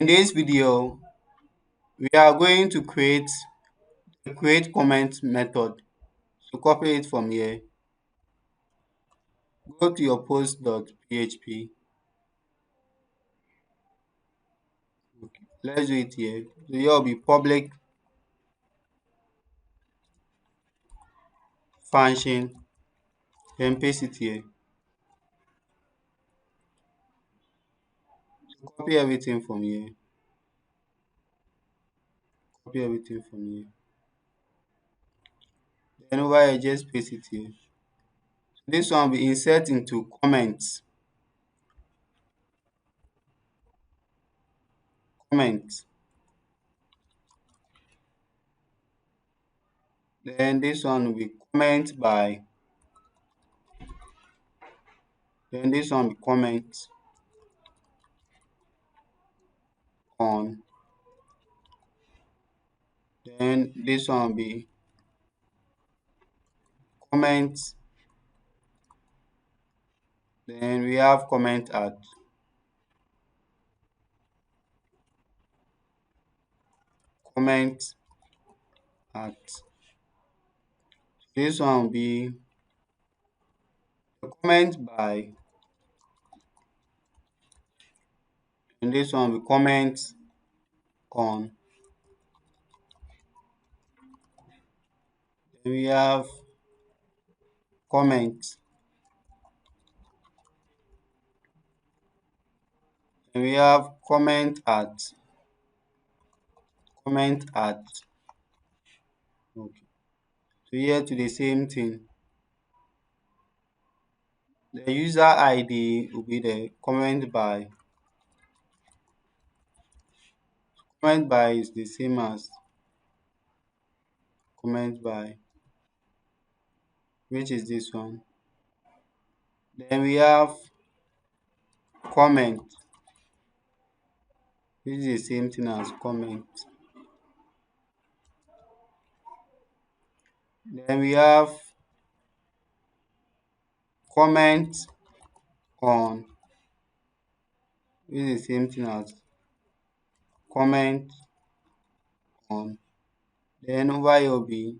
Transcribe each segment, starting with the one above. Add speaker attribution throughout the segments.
Speaker 1: In this video, we are going to create the create comment method. So copy it from here. Go to your post.php. Okay. Let's do it here. So here will be public function. Then paste it here. So copy everything from here. Copy everything from here. Then over here, just paste it here. So this one will be insert into comments. Comment. Then this one will be comment by. Then this one will be comment on. Then this one will be comment. Then we have comment at. Comment at. This one will be the comment by, and this one will be comment on. Then we have comment. Then we have comment at. Comment at. Okay. So here to the same thing. The user ID will be the comment by. Comment by is the same as comment by, which is this one. Then we have comment, which is the same thing as comment. Then we have comment on, which is the same thing as comment on. Then over here will be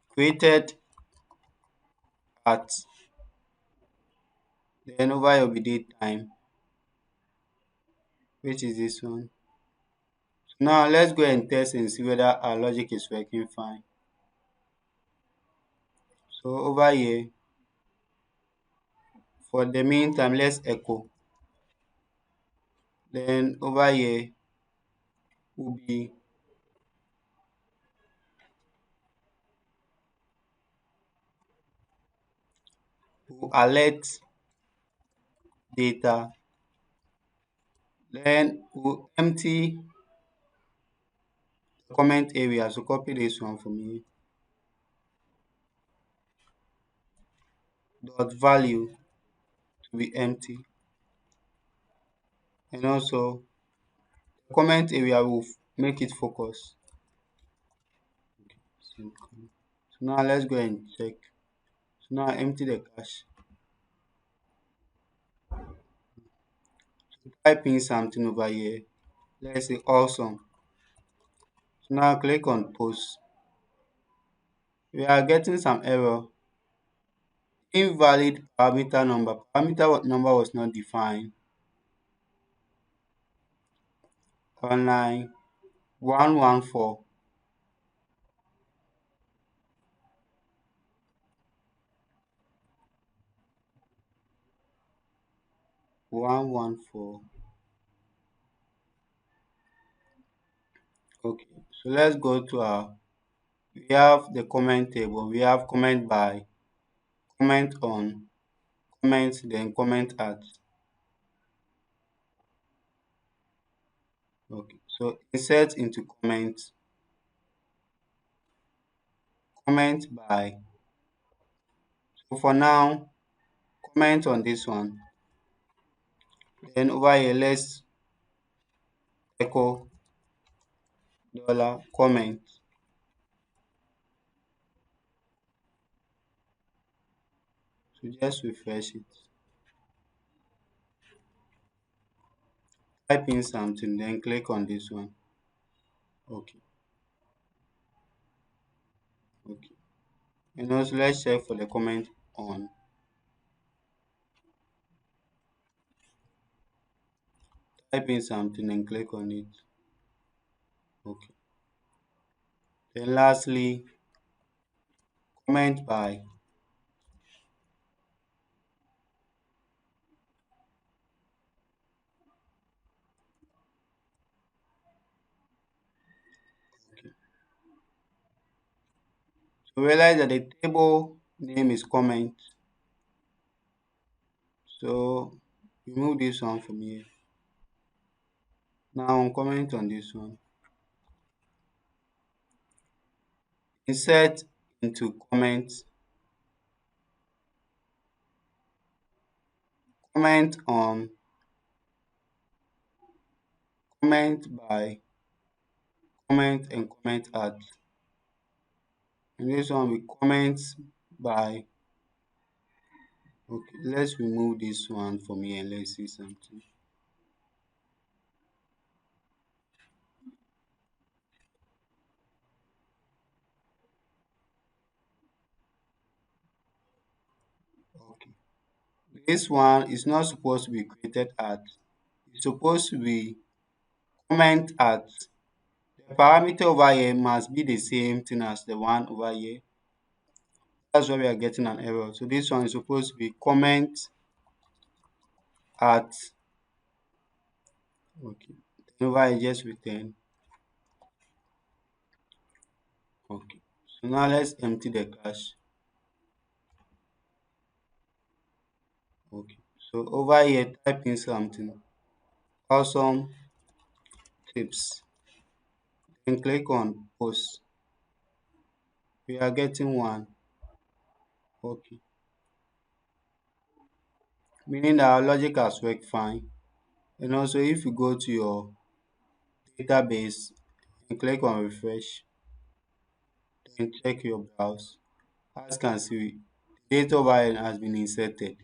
Speaker 1: created at. Then over here will be date time, which is this one. So now let's go and test and see whether our logic is working fine. So over here, for the meantime, let's echo. Then over here will be will alert data. Then we'll empty the comment area. So copy this one for me. Dot value to be empty. And also the comment area will make it focus. So now let's go and check. So now empty the cache. So type in something over here. Let's say awesome. So now click on post. We are getting some error. Invalid parameter number. Parameter number was not defined. On line 114. 114. Okay, so let's go to our, we have the comment table. We have comment by, comment on, comment, then comment at. Okay, so insert into comment, comment by. So for now, comment on this one. Then over here, let's echo dollar comment. So just refresh it. type in something, then click on this one. Okay, okay. And also let's check for the comment on. Type in something and click on it. Okay. Then lastly, comment by. Okay. So realize that the table name is comment. So remove this one from here. Now comment on this one. Insert into comment. Comment on. Comment by. Comment and comment at. And this one we comment by. Okay, let's remove this one from here and let's see something. Okay. This one is not supposed to be created at. It's supposed to be comment at. The parameter over here must be the same thing as the one over here. That's why we are getting an error. So this one is supposed to be comment at. Okay. Then over here just return. Okay. So now let's empty the cache. Okay. So over here type in something. Awesome tips. Then click on post. We are getting one. Okay. Meaning that our logic has worked fine. And also if you go to your database and click on refresh, then check your browse. As you can see, data over here has been inserted.